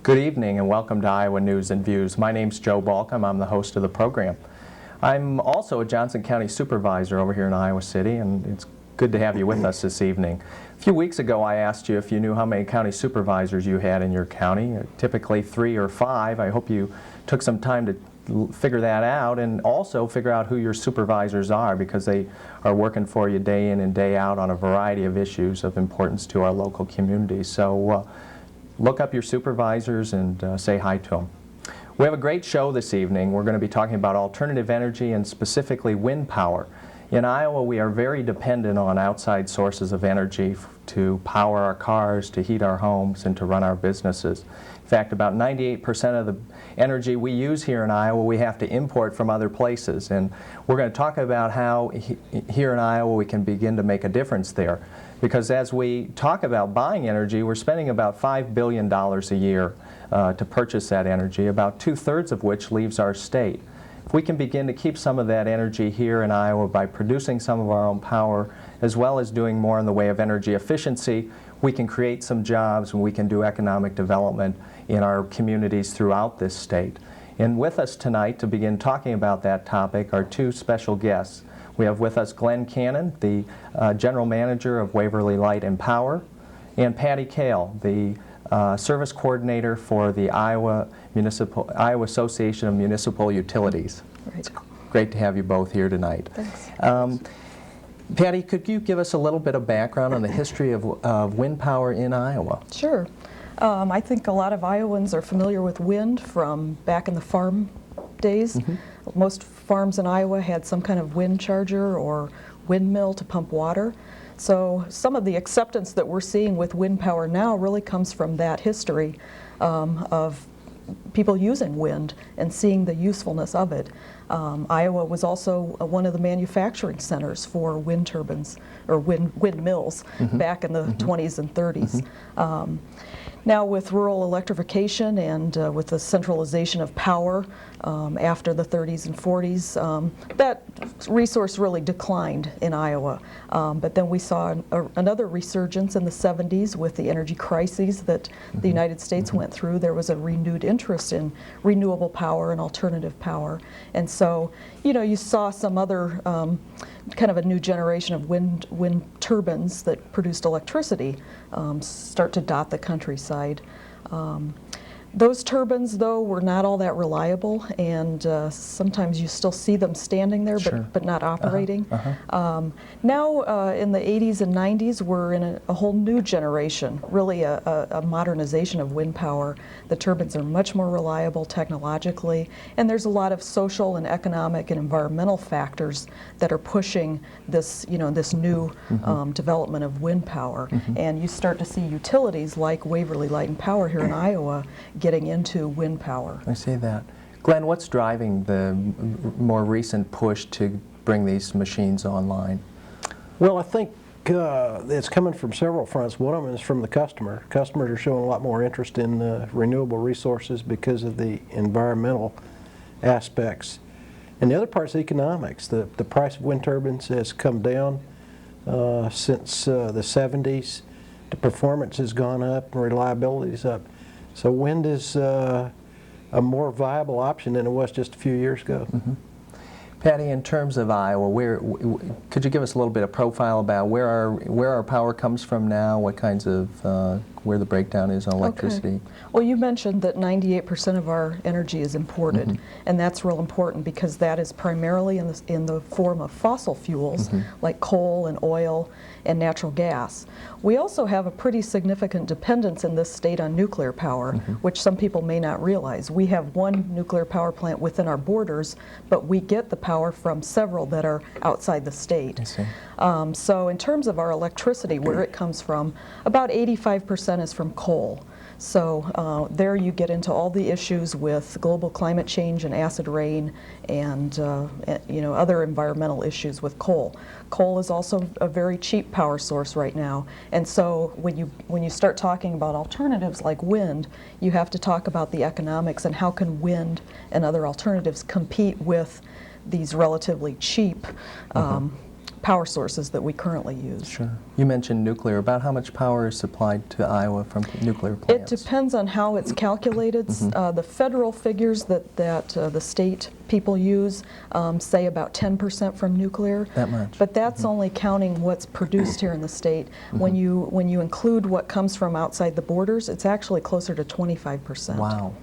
Good evening and welcome to Iowa News and Views. My name's Joe Balcom. I'm the host of the program. I'm also a Johnson County Supervisor over here in Iowa City, and it's good to have you with us this evening. A few weeks ago I asked you if you knew how many county supervisors you had in your county, typically 3 or 5. I hope you took some time to figure that out and also figure out who your supervisors are, because they are working for you day in and day out on a variety of issues of importance to our local community. So look up your supervisors and say hi to them. We have a great show this evening. We're going to be talking about alternative energy and specifically wind power. In Iowa, we are very dependent on outside sources of energy to power our cars, to heat our homes, and to run our businesses. In fact, about 98% of the energy we use here in Iowa we have to import from other places. And we're going to talk about how here in Iowa we can begin to make a difference there. Because as we talk about buying energy, we're spending about $5 billion a year to purchase that energy, about 2/3 of which leaves our state. If we can begin to keep some of that energy here in Iowa by producing some of our own power, as well as doing more in the way of energy efficiency, we can create some jobs and we can do economic development in our communities throughout this state. And with us tonight to begin talking about that topic are two special guests. We have with us Glenn Cannon, the General Manager of Waverly Light and Power, and Patti Cale, the Service Coordinator for the Iowa Association of Municipal Utilities. Right. Great to have you both here tonight. Thanks. Patti, could you give us a little bit of background on the history of wind power in Iowa? Sure. I think a lot of Iowans are familiar with wind from back in the farm days. Mm-hmm. Most farms in Iowa had some kind of wind charger or windmill to pump water. So some of the acceptance that we're seeing with wind power now really comes from that history of people using wind and seeing the usefulness of it. Iowa was also one of the manufacturing centers for wind turbines or windmills mm-hmm. back in the mm-hmm. 20s and 30s. Mm-hmm. Now with rural electrification and with the centralization of power after the 30s and 40s, that resource really declined in Iowa. But then we saw another resurgence in the 70s with the energy crises that mm-hmm. the United States mm-hmm. went through. There was a renewed interest in renewable power and alternative power. And so, you saw some other kind of a new generation of wind turbines that produced electricity start to dot the countryside. Those turbines, though, were not all that reliable, and sometimes you still see them standing there, sure. but not operating. Uh-huh. Now, in the 80s and 90s, we're in a whole new generation, really a modernization of wind power. The turbines are much more reliable technologically, and there's a lot of social and economic and environmental factors that are pushing this, this new mm-hmm. development of wind power. Mm-hmm. And you start to see utilities like Waverly Light and Power here in Iowa getting into wind power. I see that. Glenn, what's driving the more recent push to bring these machines online? Well, I think it's coming from several fronts. One of them is from the customer. Customers are showing a lot more interest in renewable resources because of the environmental aspects. And the other part is economics. The price of wind turbines has come down since the 70s. The performance has gone up and reliability is up. So wind is a more viable option than it was just a few years ago. Mm-hmm. Patti, in terms of Iowa, could you give us a little bit of profile about where our power comes from now, what kinds of, where the breakdown is on electricity? Okay. Well, you mentioned that 98% of our energy is imported, mm-hmm. and that's real important because that is primarily in the form of fossil fuels mm-hmm. like coal and oil and natural gas. We also have a pretty significant dependence in this state on nuclear power, mm-hmm. which some people may not realize. We have one nuclear power plant within our borders, but we get the power from several that are outside the state. I see. So in terms of our electricity, where it comes from, about 85% is from coal. So there you get into all the issues with global climate change and acid rain and other environmental issues with coal. Coal is also a very cheap power source right now, and so when you start talking about alternatives like wind, you have to talk about the economics and how can wind and other alternatives compete with these relatively cheap power sources that we currently use. Sure. You mentioned nuclear. About how much power is supplied to Iowa from nuclear It plants? depends on how it's calculated. The federal figures that the state people use say about 10% from nuclear. That much? But that's only counting what's produced here in the state. When you include what comes from outside the borders, it's actually closer to 25%. Wow.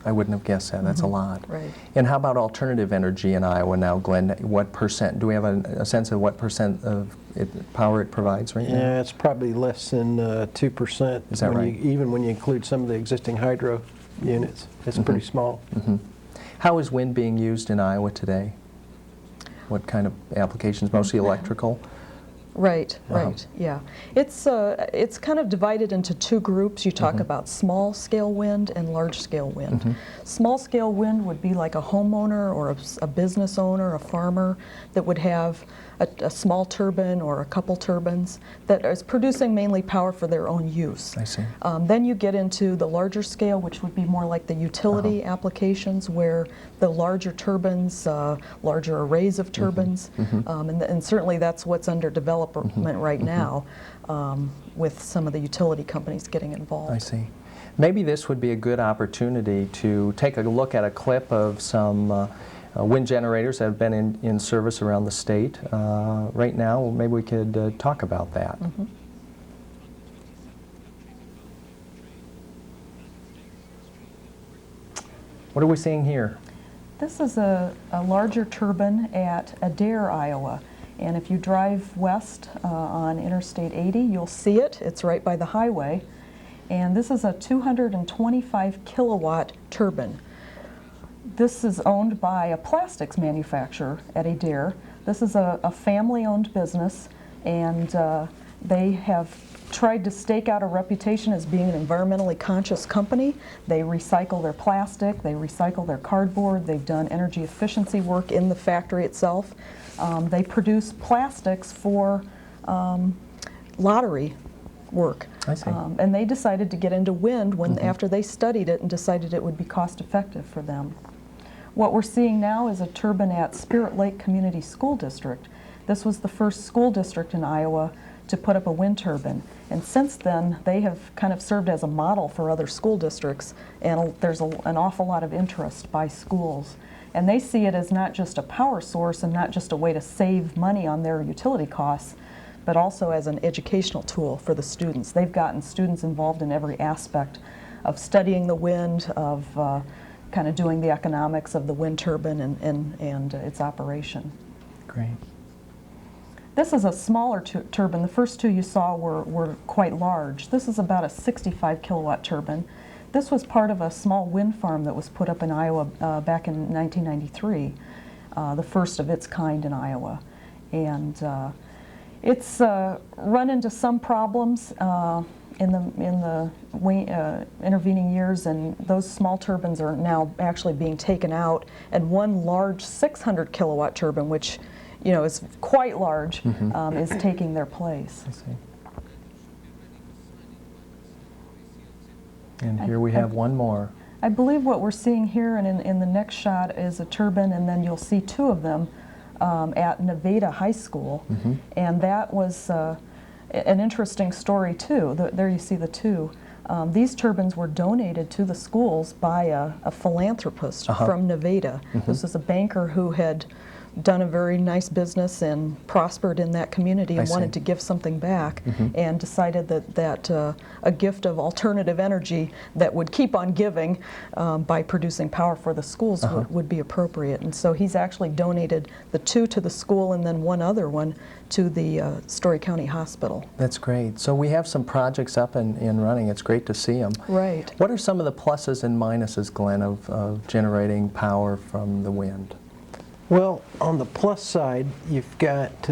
I wouldn't have guessed that. That's a lot. Right. And how about alternative energy in Iowa now, Glenn? What percent? Do we have a sense of what percent of power it provides right now? Yeah, it's probably less than 2%. Is that right? Even when you include some of the existing hydro units, it's pretty small. How is wind being used in Iowa today? What kind of applications? Mostly electrical? Right, right, yeah. It's kind of divided into two groups. You talk about small-scale wind and large-scale wind. Small-scale wind would be like a homeowner or a business owner, a farmer, that would have a small turbine or a couple turbines that is producing mainly power for their own use. I see. Then you get into the larger scale, which would be more like the utility applications, where the larger turbines, larger arrays of turbines, and certainly that's what's under development right now, with some of the utility companies getting involved. I see. Maybe this would be a good opportunity to take a look at a clip of some wind generators that have been in service around the state. Right now, maybe we could talk about that. What are we seeing here? This is a larger turbine at Adair, Iowa. And if you drive west on Interstate 80, you'll see it. It's right by the highway. And this is a 225 kilowatt turbine. This is owned by a plastics manufacturer at Adair. This is a family-owned business, and they have tried to stake out a reputation as being an environmentally conscious company. They recycle their plastic, they recycle their cardboard, they've done energy efficiency work in the factory itself. They produce plastics for lottery work. I see. And they decided to get into wind after they studied it and decided it would be cost effective for them. What we're seeing now is a turbine at Spirit Lake Community School District. This was the first school district in Iowa to put up a wind turbine. And since then, they have kind of served as a model for other school districts, and there's an awful lot of interest by schools. And they see it as not just a power source and not just a way to save money on their utility costs, but also as an educational tool for the students. They've gotten students involved in every aspect of studying the wind, of kind of doing the economics of the wind turbine and its operation. Great. This is a smaller turbine. The first two you saw were quite large. This is about a 65 kilowatt turbine. This was part of a small wind farm that was put up in Iowa back in 1993, the first of its kind in Iowa. And it's run into some problems in the intervening years, and those small turbines are now actually being taken out, and one large 600 kilowatt turbine, which is quite large, is taking their place. I see. And here we have one more. I believe what we're seeing here and in the next shot is a turbine, and then you'll see two of them at Nevada High School. And that was an interesting story too. There you see the two. These turbines were donated to the schools by a philanthropist from Nevada. This is a banker who had done a very nice business and prospered in that community and wanted to give something back, and decided that a gift of alternative energy that would keep on giving by producing power for the schools would be appropriate. And so he's actually donated the two to the school and then one other one to the Story County Hospital. That's great. So we have some projects up and running. It's great to see them. Right. What are some of the pluses and minuses, Glenn, of generating power from the wind? Well, on the plus side, you've got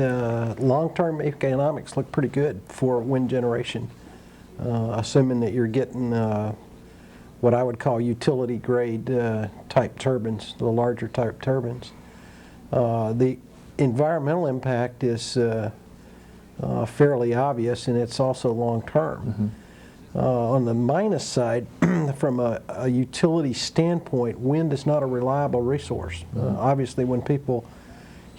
long-term economics look pretty good for wind generation, assuming that you're getting what I would call utility grade type turbines, the larger type turbines. The environmental impact is fairly obvious, and it's also long-term. On the minus side, from a utility standpoint, wind is not a reliable resource. Obviously, when people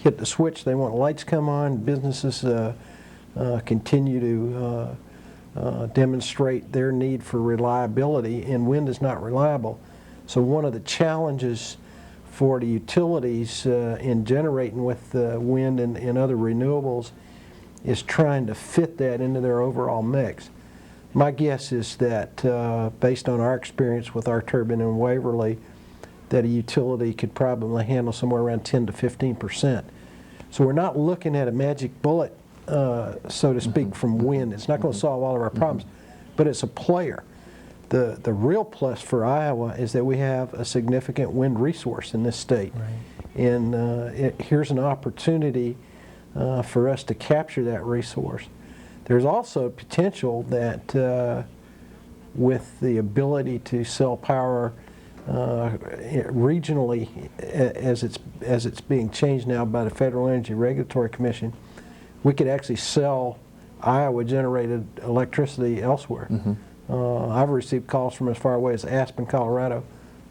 hit the switch, they want lights come on. Businesses continue to demonstrate their need for reliability, and wind is not reliable. So one of the challenges for the utilities in generating with wind and other renewables is trying to fit that into their overall mix. My guess is that based on our experience with our turbine in Waverly, that a utility could probably handle somewhere around 10 to 15%. So we're not looking at a magic bullet, so to speak, from wind. It's not going to solve all of our problems, but it's a player. The real plus for Iowa is that we have a significant wind resource in this state. Right. And here's an opportunity for us to capture that resource. There's also potential that with the ability to sell power regionally, as it's being changed now by the Federal Energy Regulatory Commission, we could actually sell Iowa-generated electricity elsewhere. I've received calls from as far away as Aspen, Colorado,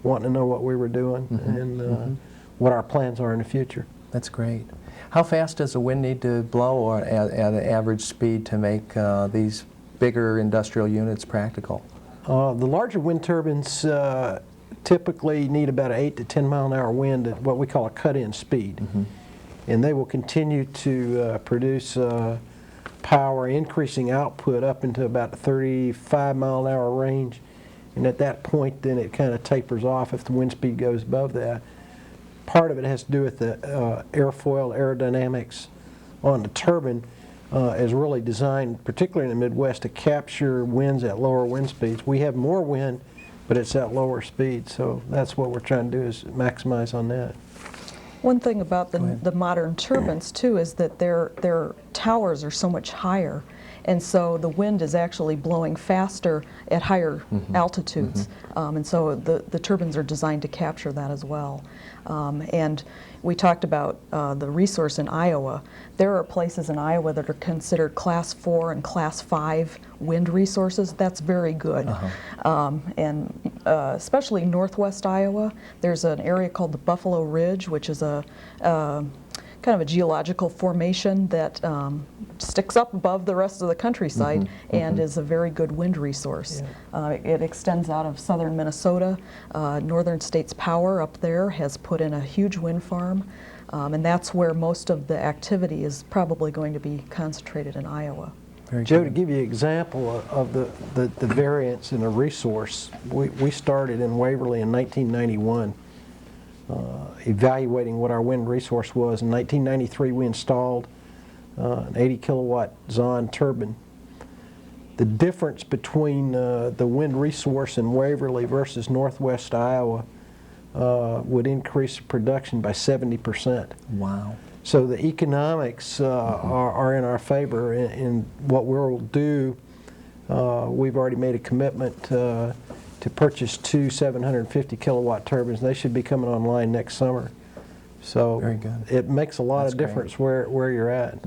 wanting to know what we were doing and what our plans are in the future. That's great. How fast does the wind need to blow, or at an average speed, to make these bigger industrial units practical? The larger wind turbines typically need about an 8 to 10 mile an hour wind at what we call a cut-in speed. And they will continue to produce power, increasing output up into about 35 mile an hour range. And at that point, then it kind of tapers off if the wind speed goes above that. Part of it has to do with the airfoil aerodynamics on the turbine is really designed, particularly in the Midwest, to capture winds at lower wind speeds. We have more wind, but it's at lower speed, so that's what we're trying to do, is maximize on that. One thing about the modern turbines too is that their towers are so much higher, and so the wind is actually blowing faster at higher altitudes, and so the turbines are designed to capture that as well. And we talked about the resource in Iowa. There are places in Iowa that are considered Class 4 and Class 5 wind resources. That's very good. And especially northwest Iowa, there's an area called the Buffalo Ridge, which is a kind of a geological formation that sticks up above the rest of the countryside and is a very good wind resource. It extends out of southern Minnesota. Northern States Power up there has put in a huge wind farm, and that's where most of the activity is probably going to be concentrated in Iowa. Joe, to give you an example of the variance in the resource, we started in Waverly in 1991. Evaluating what our wind resource was. In 1993, we installed an 80 kilowatt Zahn turbine. The difference between the wind resource in Waverly versus northwest Iowa would increase production by 70%. Wow. So the economics are in our favor, and what we'll do, we've already made a commitment to purchase 2 750 kilowatt turbines. They should be coming online next summer. So very good. It makes a lot of difference where you're at.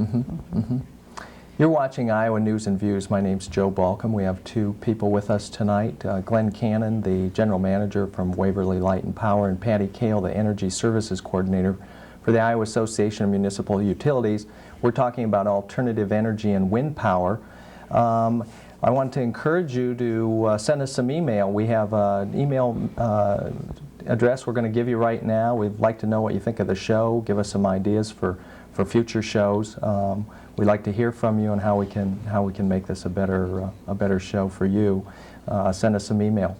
You're watching Iowa News and Views. My name's Joe Balcom. We have two people with us tonight. Glenn Cannon, the General Manager from Waverly Light and Power, and Patti Cale, the Energy Services Coordinator for the Iowa Association of Municipal Utilities. We're talking about alternative energy and wind power. I want to encourage you to send us some email. We have an email address we're going to give you right now. We'd like to know what you think of the show. Give us some ideas for future shows. We'd like to hear from you on how we can make this a better show for you. Send us some email.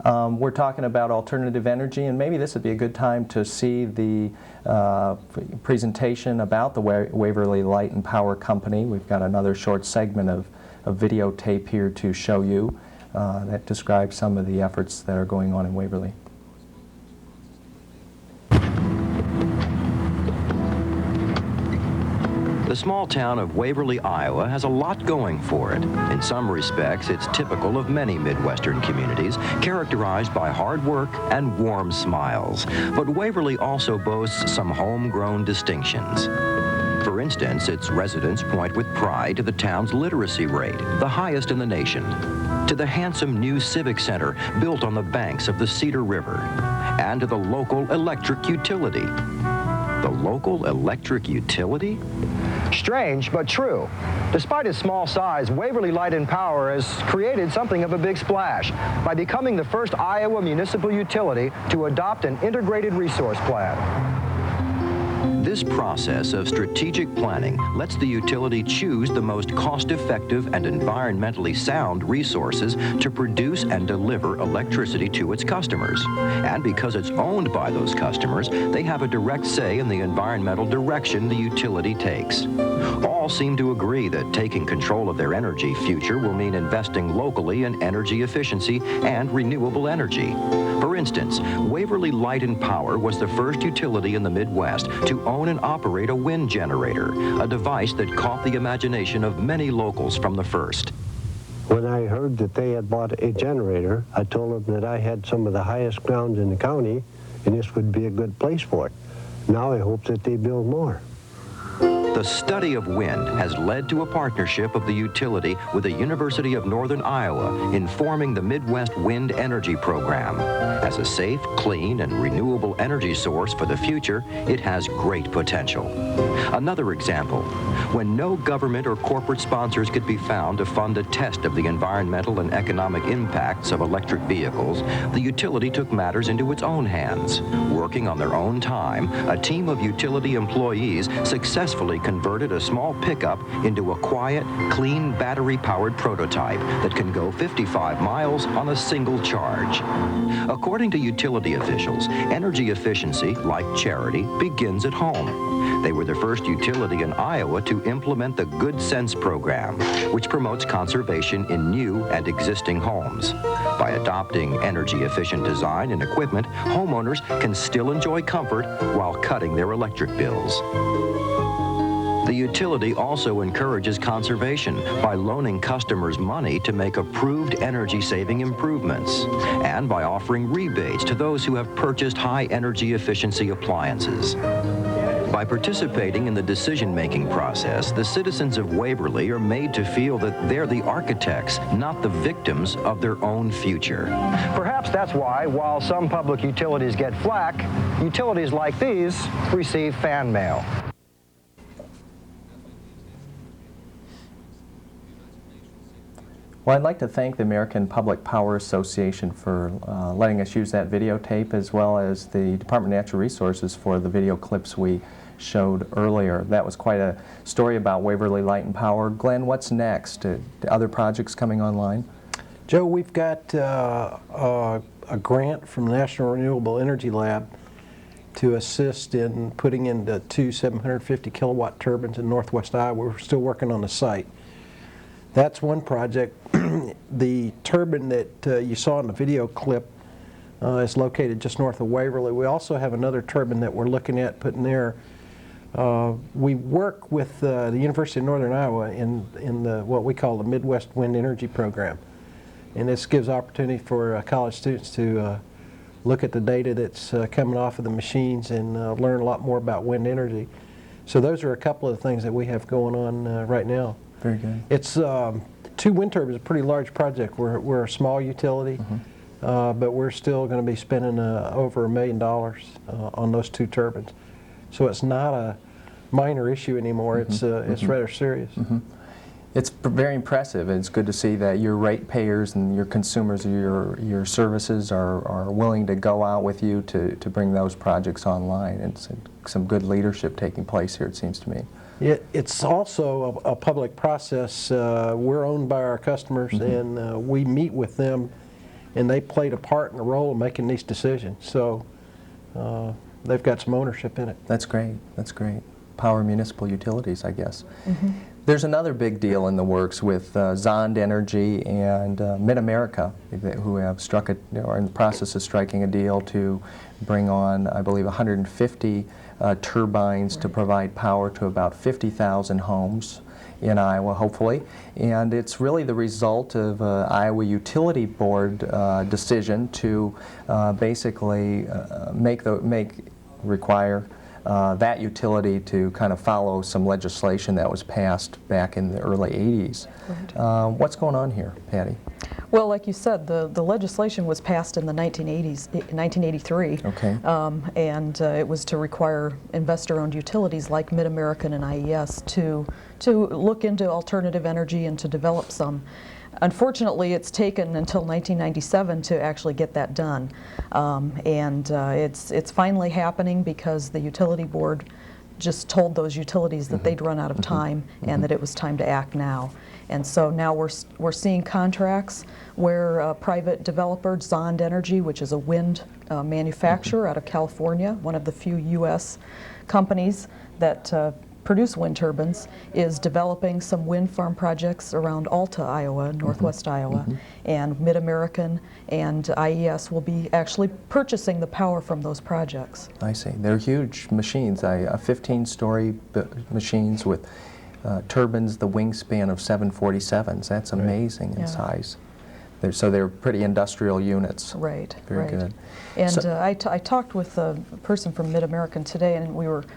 We're talking about alternative energy, and maybe this would be a good time to see the presentation about the Waverly Light and Power Company. We've got another short segment of videotape here to show you that describes some of the efforts that are going on in Waverly. The small town of Waverly, Iowa has a lot going for it. In some respects, it's typical of many Midwestern communities, characterized by hard work and warm smiles. But Waverly also boasts some homegrown distinctions. For instance, its residents point with pride to the town's literacy rate, the highest in the nation, to the handsome new civic center built on the banks of the Cedar River, and to the local electric utility. The local electric utility? Strange, but true. Despite its small size, Waverly Light and Power has created something of a big splash by becoming the first Iowa municipal utility to adopt an integrated resource plan. This process of strategic planning lets the utility choose the most cost-effective and environmentally sound resources to produce and deliver electricity to its customers. And because it's owned by those customers, they have a direct say in the environmental direction the utility takes. All seem to agree that taking control of their energy future will mean investing locally in energy efficiency and renewable energy. For instance, Waverly Light and Power was the first utility in the Midwest to own and operate a wind generator, a device that caught the imagination of many locals from the first. When I heard that they had bought a generator, I told them that I had some of the highest grounds in the county, and this would be a good place for it. Now I hope that they build more. The study of wind has led to a partnership of the utility with the University of Northern Iowa in forming the Midwest Wind Energy Program. As a safe, clean, and renewable energy source for the future, it has great potential. Another example, when no government or corporate sponsors could be found to fund a test of the environmental and economic impacts of electric vehicles, the utility took matters into its own hands. Working on their own time, a team of utility employees successfully converted a small pickup into a quiet, clean, battery-powered prototype that can go 55 miles on a single charge. According to utility officials, energy efficiency, like charity, begins at home. They were the first utility in Iowa to implement the Good Sense program, which promotes conservation in new and existing homes. By adopting energy-efficient design and equipment, homeowners can still enjoy comfort while cutting their electric bills. The utility also encourages conservation by loaning customers money to make approved energy-saving improvements and by offering rebates to those who have purchased high-energy efficiency appliances. By participating in the decision-making process, the citizens of Waverly are made to feel that they're the architects, not the victims of their own future. Perhaps that's why, while some public utilities get flack, utilities like these receive fan mail. Well, I'd like to thank the American Public Power Association for letting us use that videotape, as well as the Department of Natural Resources for the video clips we showed earlier. That was quite a story about Waverly Light and Power. Glenn, what's next? Other projects coming online? Joe, we've got a grant from the National Renewable Energy Lab to assist in putting in the two 750 kilowatt turbines in northwest Iowa. We're still working on the site. That's one project. The turbine that you saw in the video clip is located just north of Waverly. We also have another turbine that we're looking at putting there. We work with the University of Northern Iowa in what we call the Midwest Wind Energy Program. And this gives opportunity for college students to look at the data that's coming off of the machines and learn a lot more about wind energy. So those are a couple of the things that we have going on right now. Very good. It's two wind turbines is a pretty large project. We're a small utility, but we're still going to be spending over $1 million on those two turbines. So it's not a minor issue anymore. It's rather serious. It's very impressive. It's good to see that your ratepayers and your consumers of your services are willing to go out with you to bring those projects online. It's some good leadership taking place here, it seems to me. It's also a public process. We're owned by our customers, and we meet with them, and they played a part in the role of making these decisions. So they've got some ownership in it. That's great. That's great. Power municipal utilities, I guess. There's another big deal in the works with Zond Energy and Mid-America, who have struck are in the process of striking a deal to bring on, I believe, 150 turbines to provide power to about 50,000 homes in Iowa, hopefully. And it's really the result of Iowa Utility Board decision to basically require that utility to kind of follow some legislation that was passed back in the early 80s. Right. What's going on here, Patty? Well, like you said, the legislation was passed in the 1980s, 1983. Okay. And it was to require investor-owned utilities like Mid-American and IES to look into alternative energy and to develop some. Unfortunately, it's taken until 1997 to actually get that done. It's finally happening because the utility board just told those utilities that they'd run out of time and that it was time to act now. And so now we're seeing contracts where a private developer, Zond Energy, which is a wind manufacturer out of California, one of the few U.S. companies that produce wind turbines, is developing some wind farm projects around Alta, Iowa, northwest Iowa, and Mid-American and IES will be actually purchasing the power from those projects. I see. They're huge machines, 15-story machines with turbines the wingspan of 747s. That's amazing in size. So they're pretty industrial units. Right. Very good. And So, I talked with a person from Mid-American today, and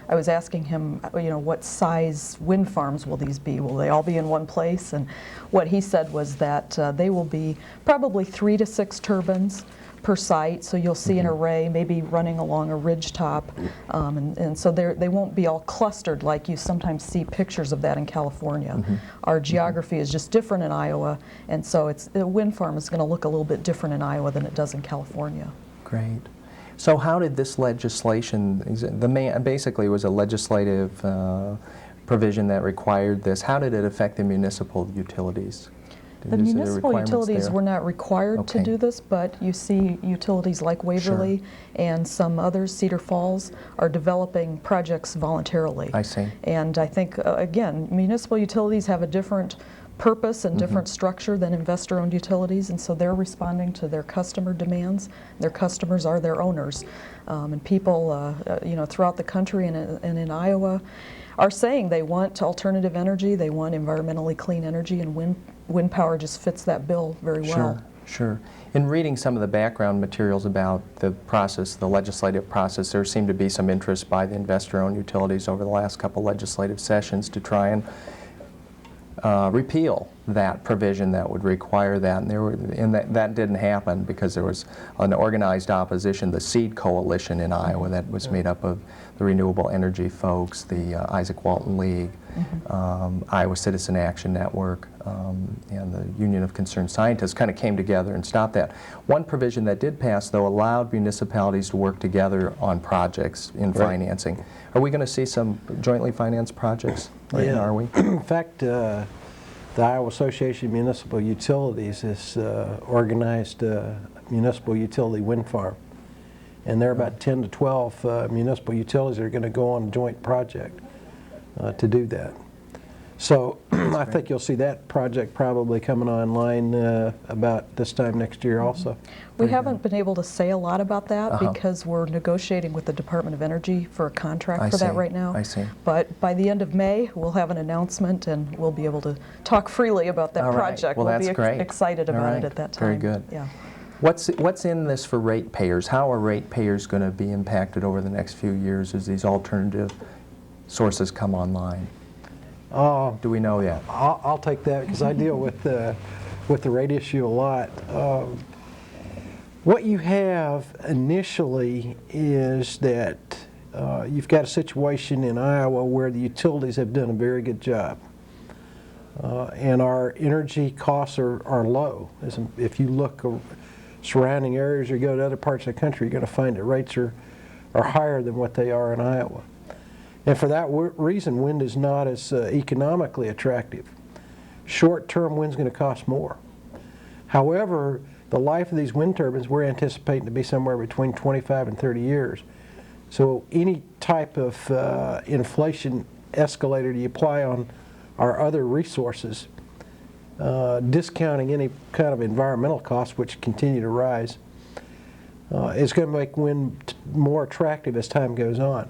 I was asking him, what size wind farms will these be? Will they all be in one place? And what he said was that they will be probably 3 to 6 turbines per site, so you'll see an array maybe running along a ridge top, and so they won't be all clustered like you sometimes see pictures of that in California. Our geography is just different in Iowa, and so the wind farm is going to look a little bit different in Iowa than it does in California. great. So how did this legislation, basically it was a legislative provision that required this. How did it affect the municipal utilities? The municipal utilities were not required to Okay. do this, but you see utilities like Waverly and some others, Cedar Falls, are developing projects voluntarily. I see. And I think, again, municipal utilities have a different purpose and different structure than investor-owned utilities, and so they're responding to their customer demands. Their customers are their owners. And people, throughout the country and in Iowa are saying they want alternative energy, they want environmentally clean energy, and wind power just fits that bill very well. Sure. In reading some of the background materials about the process, the legislative process, there seemed to be some interest by the investor-owned utilities over the last couple legislative sessions to try and repeal that provision that would require that, and that didn't happen because there was an organized opposition, the SEED coalition in Iowa that was made up of the renewable energy folks, the Isaac Walton League, Iowa Citizen Action Network, and the Union of Concerned Scientists kind of came together and stopped that. One provision that did pass, though, allowed municipalities to work together on projects in financing. Are we going to see some jointly financed projects? Right now, are we? In fact, the Iowa Association of Municipal Utilities has organized a municipal utility wind farm. And there are about 10 to 12 municipal utilities that are going to go on a joint project to do that. So I think you'll see that project probably coming online about this time next year also. We haven't been able to say a lot about that because we're negotiating with the Department of Energy for a contract for that right now. I see. But by the end of May, we'll have an announcement and we'll be able to talk freely about that All right. project. Well, we'll that's be great. excited All about right. it at that time. Very good. Yeah. What's in this for ratepayers? How are ratepayers going to be impacted over the next few years as these alternative sources come online? Do we know yet? I'll take that because I deal with the rate issue a lot. What you have initially is that you've got a situation in Iowa where the utilities have done a very good job. And our energy costs are low. If you look surrounding areas or you go to other parts of the country, you're going to find that rates are higher than what they are in Iowa. And for that reason, wind is not as economically attractive. Short-term wind's going to cost more. However, the life of these wind turbines, we're anticipating to be somewhere between 25 and 30 years. So any type of inflation escalator you apply on our other resources, discounting any kind of environmental costs, which continue to rise, is going to make wind more attractive as time goes on.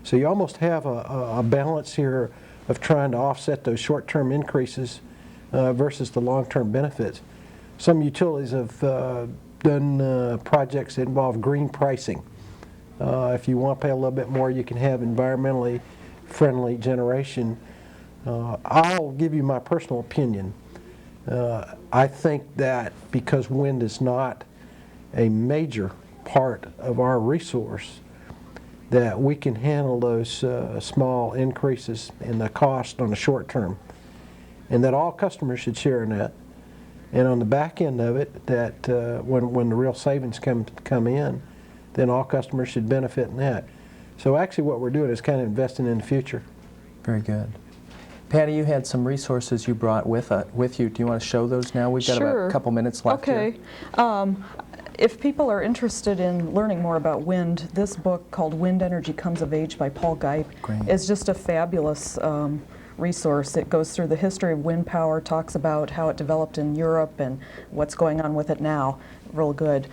So you almost have a balance here of trying to offset those short-term increases versus the long-term benefits. Some utilities have done projects that involve green pricing. If you want to pay a little bit more, you can have environmentally friendly generation. I'll give you my personal opinion. I think that because wind is not a major part of our resource, that we can handle those small increases in the cost on the short term, and that all customers should share in that. And on the back end of it, that when the real savings come in, then all customers should benefit in that. So actually what we're doing is kind of investing in the future. Very good. Patty, you had some resources you brought with you. Do you want to show those now? We've got about a couple minutes left here. Okay. If people are interested in learning more about wind, this book called Wind Energy Comes of Age by Paul Geip is just a fabulous resource. It goes through the history of wind power, talks about how it developed in Europe and what's going on with it now. Real good.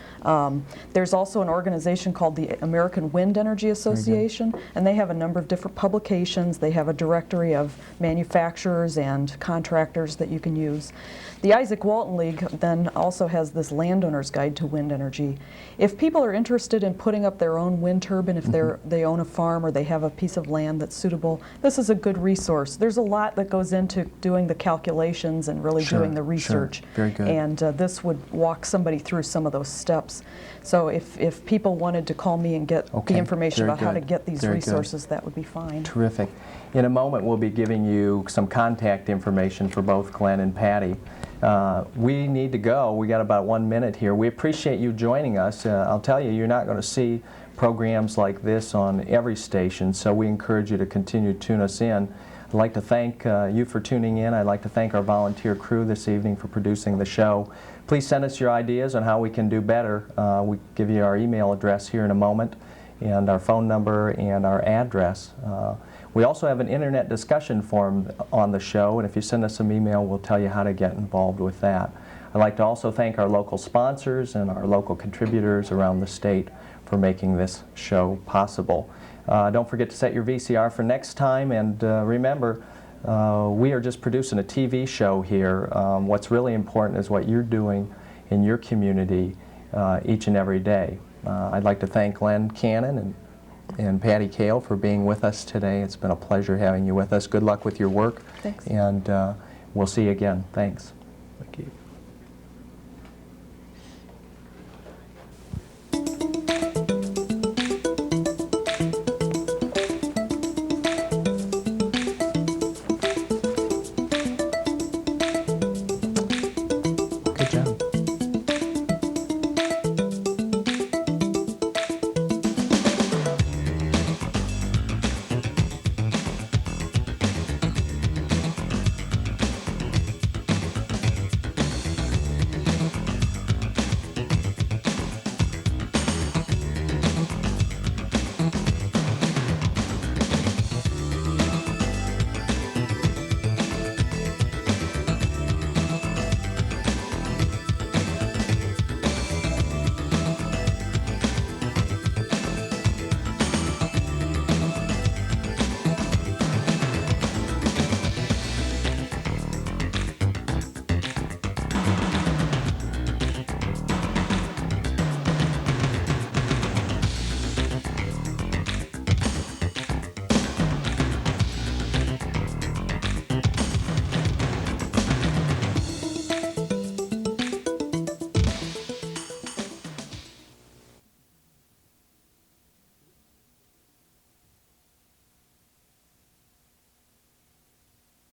There's also an organization called the American Wind Energy Association, and they have a number of different publications. They have a directory of manufacturers and contractors that you can use. The Isaac Walton League then also has this Landowner's Guide to Wind Energy. If people are interested in putting up their own wind turbine, if they own a farm or they have a piece of land that's suitable, this is a good resource. There's a lot that goes into doing the calculations and really doing the research. Very good. And this would walk somebody through some of those steps. So if people wanted to call me and get the information about how to get these resources, that would be fine. Terrific. In a moment, we'll be giving you some contact information for both Glenn and Patty. We need to go. We got about 1 minute here. We appreciate you joining us. I'll tell you, you're not going to see programs like this on every station, so we encourage you to continue to tune us in. I'd like to thank you for tuning in. I'd like to thank our volunteer crew this evening for producing the show. Please send us your ideas on how we can do better. We give you our email address here in a moment, and our phone number and our address. We also have an internet discussion forum on the show, and if you send us some email, we'll tell you how to get involved with that. I'd like to also thank our local sponsors and our local contributors around the state for making this show possible. Don't forget to set your VCR for next time, and remember, we are just producing a TV show here. What's really important is what you're doing in your community each and every day. I'd like to thank Glenn Cannon and Patti Cale for being with us today. It's been a pleasure having you with us. Good luck with your work. Thanks. And we'll see you again. Thanks. Thank you.